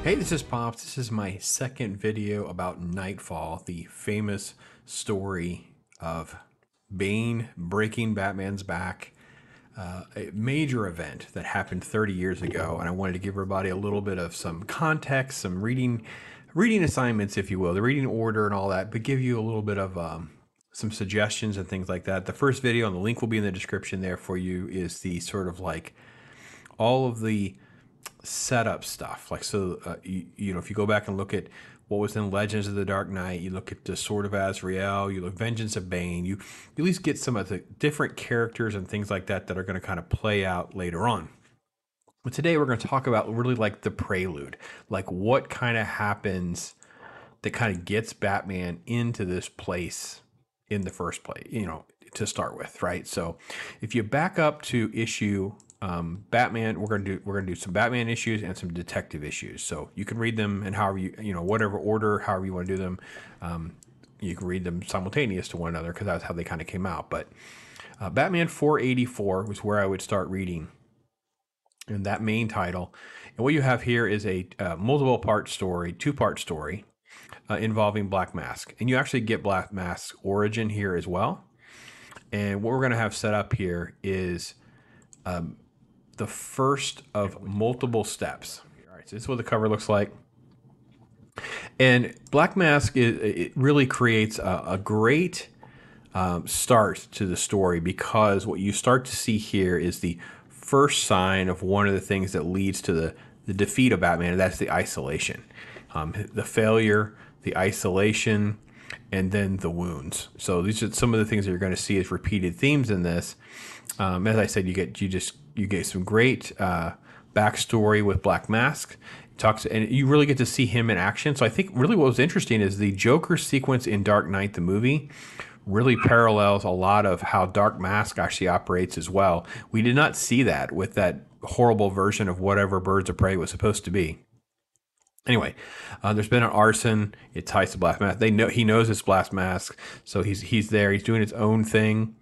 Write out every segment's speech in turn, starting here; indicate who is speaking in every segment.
Speaker 1: Hey, this is Pops. This is my second video about KNIGHTFALL, the famous story of Bane breaking Batman's back. A major event that happened 30 years ago, and I wanted to give everybody a little bit of some context, some reading assignments, if you will, the reading order and all that, but give you a little bit of some suggestions and things like that. The first video, and the link will be in the description there for you, is the sort of like all of the setup stuff. Like, so, you know, if you go back and look at what was in Legends of the Dark Knight, you look at the Sword of Azrael, you look Vengeance of Bane, you at least get some of the different characters and things like that that are going to kind of play out later on. But today we're going to talk about really like the prelude, like what kind of happens that kind of gets Batman into this place in the first place, you know, to start with, right? So if you back up to issue Batman, we're gonna do some Batman issues and some detective issues. So you can read them in however you know, whatever order, however you want to do them. You can read them simultaneous to one another because that's how they kind of came out. But Batman 484 was where I would start reading in that main title. And what you have here is a multiple part story, two-part story involving Black Mask. And you actually get Black Mask's origin here as well. And what we're going to have set up here is the first of multiple steps. All right, so this is what the cover looks like. And Black Mask, it really creates a great start to the story, because what you start to see here is the first sign of one of the things that leads to the defeat of Batman, and that's the isolation. The failure, the isolation, and then the wounds. So these are some of the things that you're going to see as repeated themes in this. As I said, you get some great backstory with Black Mask. Talks, and you really get to see him in action. So I think really what was interesting is the Joker sequence in Dark Knight, the movie, really parallels a lot of how Dark Mask actually operates as well. We did not see that with that horrible version of whatever Birds of Prey was supposed to be. Anyway, there's been an arson. It ties to Black Mask. He knows it's Black Mask, so he's there. He's doing his own thing.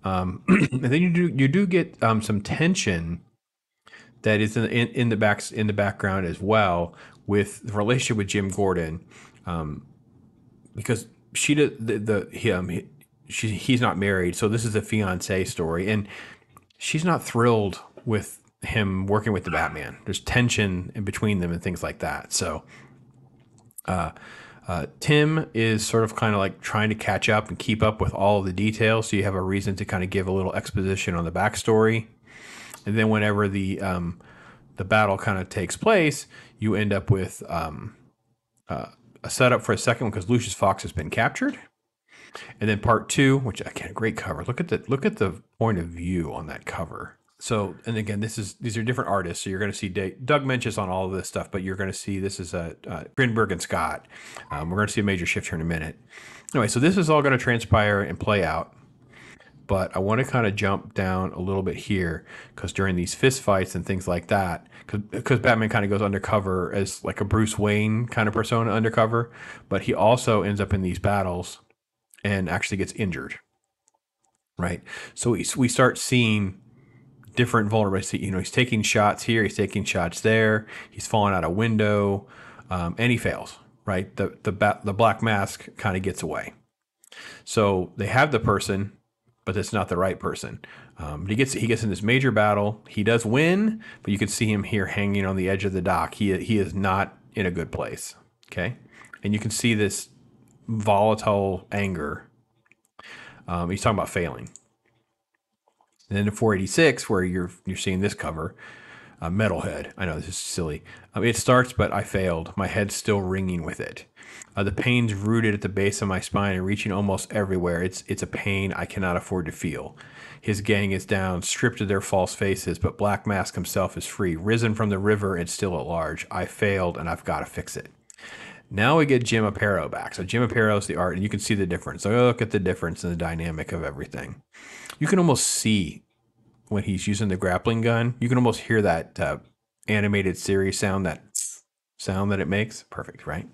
Speaker 1: And then you do get some tension that is in the background as well, with the relationship with Jim Gordon, because he's not married, so this is a fiancé story, and she's not thrilled with him working with the Batman. There's tension in between them and things like that. So Tim is sort of kind of like trying to catch up and keep up with all of the details. So you have a reason to kind of give a little exposition on the backstory. And then whenever the battle kind of takes place, you end up with a setup for a second one because Lucius Fox has been captured. And then part two, which again, great cover. Look at the point of view on that cover. So, and again, these are different artists. So you're going to see Doug Menches on all of this stuff, but you're going to see this is Grinberg and Scott. We're going to see a major shift here in a minute. Anyway, so this is all going to transpire and play out. But I want to kind of jump down a little bit here, because during these fist fights and things like that, because Batman kind of goes undercover as like a Bruce Wayne kind of persona undercover, but he also ends up in these battles and actually gets injured, right? So we start seeing different vulnerabilities. You know, he's taking shots here, he's taking shots there, he's falling out a window, and he fails, right? The Black Mask kind of gets away. So they have the person, but it's not the right person. But he gets in this major battle. He does win, but you can see him here hanging on the edge of the dock. He is not in a good place. Okay, and you can see this volatile anger. He's talking about failing. And then in 486, where you're seeing this cover, Metalhead. I know this is silly. It starts, but I failed. My head's still ringing with it. The pain's rooted at the base of my spine and reaching almost everywhere. It's a pain I cannot afford to feel. His gang is down, stripped of their false faces, but Black Mask himself is free, risen from the river and still at large. I failed, and I've got to fix it. Now we get Jim Aparo back. So Jim Aparo's the art, and you can see the difference. So look at the difference in the dynamic of everything. You can almost see when he's using the grappling gun. You can almost hear that animated series sound, that it makes. Perfect, right?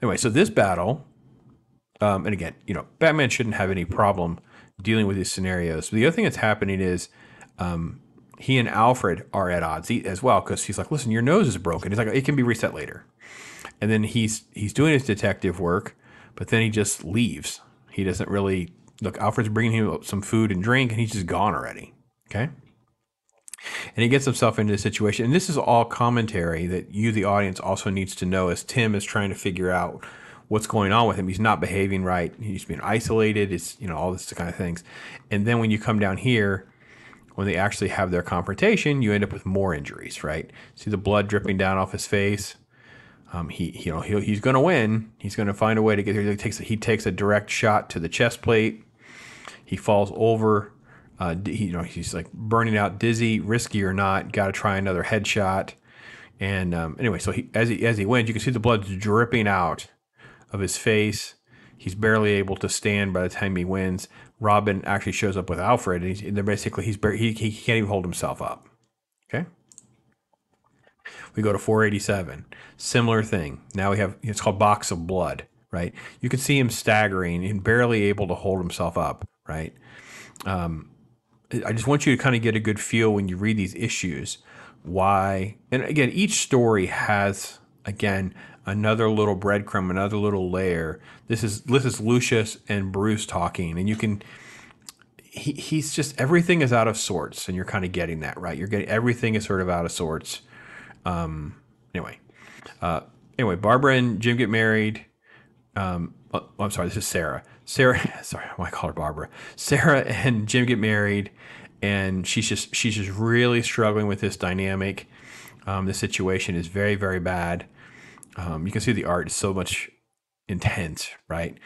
Speaker 1: Anyway, so this battle, and again, you know, Batman shouldn't have any problem dealing with these scenarios. But the other thing that's happening is he and Alfred are at odds as well because he's like, listen, your nose is broken. He's like, it can be reset later. And then he's doing his detective work, but then he just leaves. He doesn't really look. Alfred's bringing him some food and drink, and he's just gone already. Okay. And he gets himself into this situation. And this is all commentary that you, the audience, also needs to know as Tim is trying to figure out what's going on with him. He's not behaving right. He's being isolated. It's, all this kind of things. And then when you come down here, when they actually have their confrontation, you end up with more injuries, right? See the blood dripping down off his face. He's going to win. He's going to find a way to get here. He takes a direct shot to the chest plate. He falls over. He's like burning out, dizzy, risky or not. Got to try another headshot. And anyway, so as he wins, you can see the blood dripping out of his face. He's barely able to stand by the time he wins. Robin actually shows up with Alfred, and he can't even hold himself up. Okay. We go to 487. Similar thing. Now we have, it's called Box of Blood, right? You can see him staggering and barely able to hold himself up, right? I just want you to kind of get a good feel when you read these issues why. And again, each story has, again, another little breadcrumb, another little layer. This is Lucius and Bruce talking, and you can. He's just, everything is out of sorts, and you're kind of getting that, right? You're getting, everything is sort of out of sorts. Anyway, Barbara and Jim get married. I'm sorry, this is Sarah. Sorry, I call her Barbara. Sarah and Jim get married, and she's just really struggling with this dynamic. The situation is very, very bad. You can see the art is so much intense, right?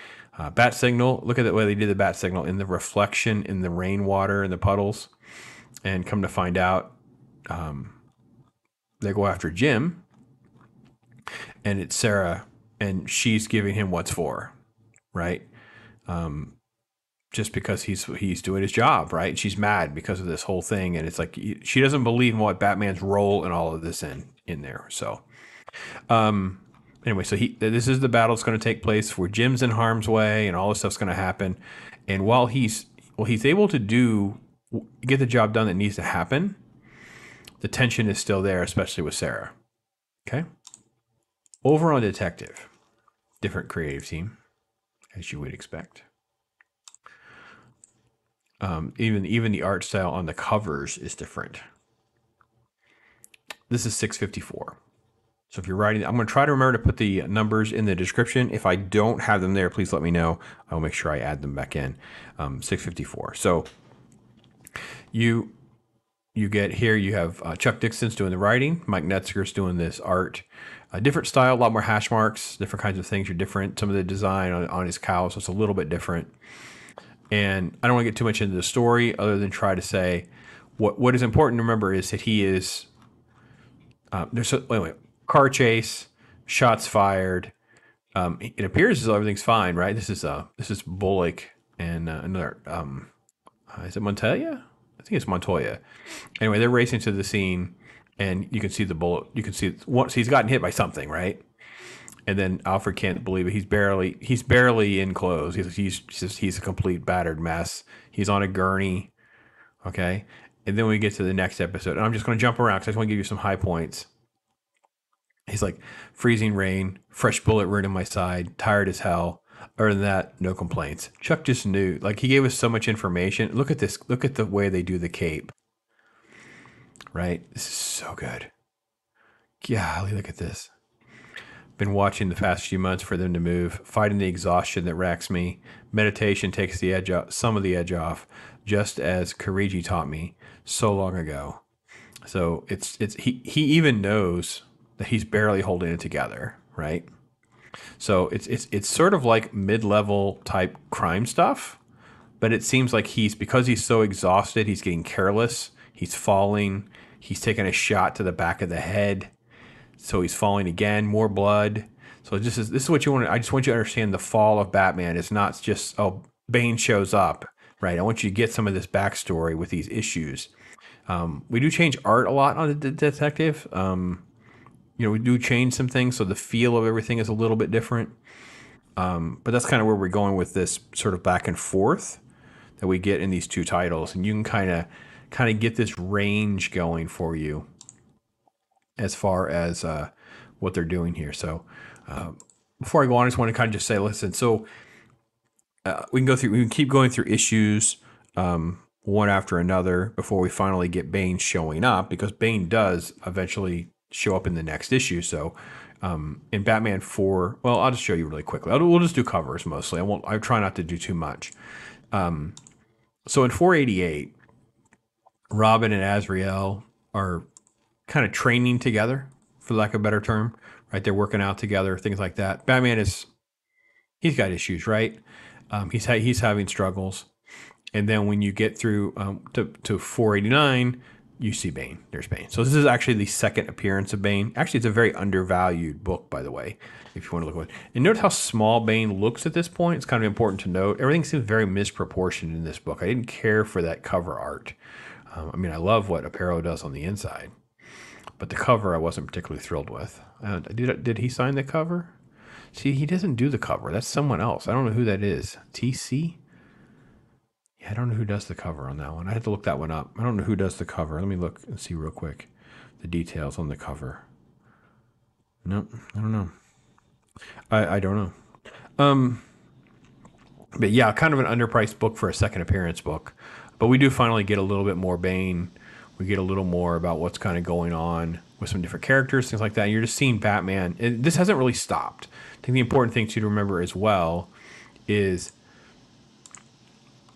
Speaker 1: Bat signal. Look at the way they did the bat signal in the reflection in the rainwater and the puddles. And come to find out, they go after Jim, and it's Sarah, and she's giving him what's for, right? Just because he's doing his job, right? She's mad because of this whole thing, and it's like she doesn't believe in what Batman's role in all of this in there. So, anyway, so this is the battle that's going to take place where Jim's in harm's way, and all this stuff's going to happen. And while he's able to get the job done that needs to happen, the tension is still there, especially with Sarah. Okay. Over on Detective, different creative team, as you would expect. Even the art style on the covers is different. This is 654. So if you're writing, I'm going to try to remember to put the numbers in the description. If I don't have them there, please let me know. I'll make sure I add them back in. 654. So you get here, you have Chuck Dixon's doing the writing. Mike Netzger's doing this art. A different style, a lot more hash marks, different kinds of things are different. Some of the design on his cowl, so it's a little bit different. And I don't want to get too much into the story other than try to say what is important to remember is that he is, car chase, shots fired. It appears as though everything's fine, right? This is Bullock and another, is it Montoya? I think it's Montoya. Anyway, they're racing to the scene, and you can see the bullet. You can see once he's gotten hit by something, right? And then Alfred can't believe it. He's barely in clothes. He's a complete battered mess. He's on a gurney. Okay. And then we get to the next episode, and I'm just going to jump around because I just want to give you some high points. He's like, freezing rain, fresh bullet right in my side, tired as hell. Other than that, no complaints. Chuck just knew. Like, he gave us so much information. Look at this. Look at the way they do the cape. Right? This is so good. Golly, look at this. Been watching the past few months for them to move, fighting the exhaustion that racks me. Meditation takes the edge off, some of the edge off, just as Kirigi taught me so long ago. So he even knows that he's barely holding it together, right? So it's sort of like mid-level type crime stuff, but it seems like because he's so exhausted, he's getting careless, he's falling, he's taking a shot to the back of the head. So he's falling again, more blood. So this is what you want. I just want you to understand the fall of Batman. It's not just, Bane shows up, right? I want you to get some of this backstory with these issues. We do change art a lot on the Detective. We do change some things, so the feel of everything is a little bit different. But that's kind of where we're going with this sort of back and forth that we get in these two titles. And you can kind kind of get this range going for you as far as what they're doing here. So before I go on, I just want to kind of just say, listen, so we can keep going through issues one after another before we finally get Bane showing up, because Bane does eventually show up in the next issue. So in Batman 4, well, I'll just show you really quickly. We'll just do covers mostly. I try not to do too much. So in 488, Robin and Azrael are kind of training together, for lack of a better term, right? They're working out together, things like that. Batman he's got issues, right? He's having struggles. And then when you get through to 489, you see Bane. There's Bane. So this is actually the second appearance of Bane. Actually, it's a very undervalued book, by the way, if you want to look at it. And note how small Bane looks at this point. It's kind of important to note. Everything seems very misproportioned in this book. I didn't care for that cover art. I mean, I love what Aparo does on the inside, but the cover I wasn't particularly thrilled with. Did he sign the cover? See, he doesn't do the cover. That's someone else. I don't know who that is. TC? Yeah, I don't know who does the cover on that one. I had to look that one up. I don't know who does the cover. Let me look and see real quick the details on the cover. No, I don't know. I don't know. But yeah, kind of an underpriced book for a second appearance book. But we do finally get a little bit more Bane. We get a little more about what's kind of going on with some different characters, things like that. And you're just seeing Batman. This hasn't really stopped. I think the important thing to remember as well is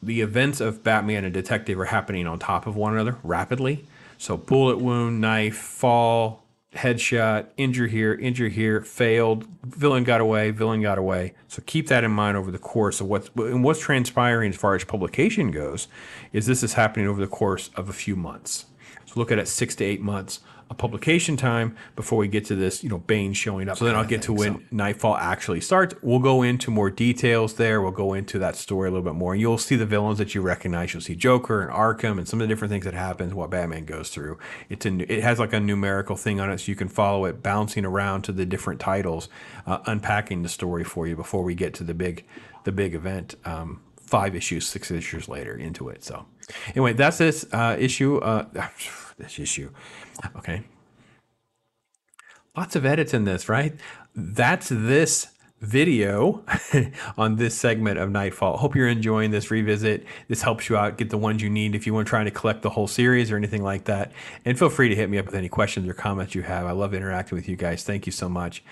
Speaker 1: the events of Batman and Detective are happening on top of one another rapidly. So bullet wound, knife, fall, headshot, injure here, failed, villain got away. So keep that in mind over the course of what's transpiring as far as publication goes. This is happening over the course of a few months. So look at it, 6 to 8 months of publication time before we get to this, Bane showing up. So then I'll get to when Nightfall actually starts. We'll go into more details there. We'll go into that story a little bit more. And you'll see the villains that you recognize. You'll see Joker and Arkham and some of the different things that happens while Batman goes through. It has like a numerical thing on it, so you can follow it bouncing around to the different titles, unpacking the story for you before we get to the big event. 5 issues, 6 issues later into it. So anyway, that's this issue. This issue. Okay. Lots of edits in this, right? That's this video on this segment of Nightfall. Hope you're enjoying this revisit. This helps you out, get the ones you need if you want to try to collect the whole series or anything like that. And feel free to hit me up with any questions or comments you have. I love interacting with you guys. Thank you so much.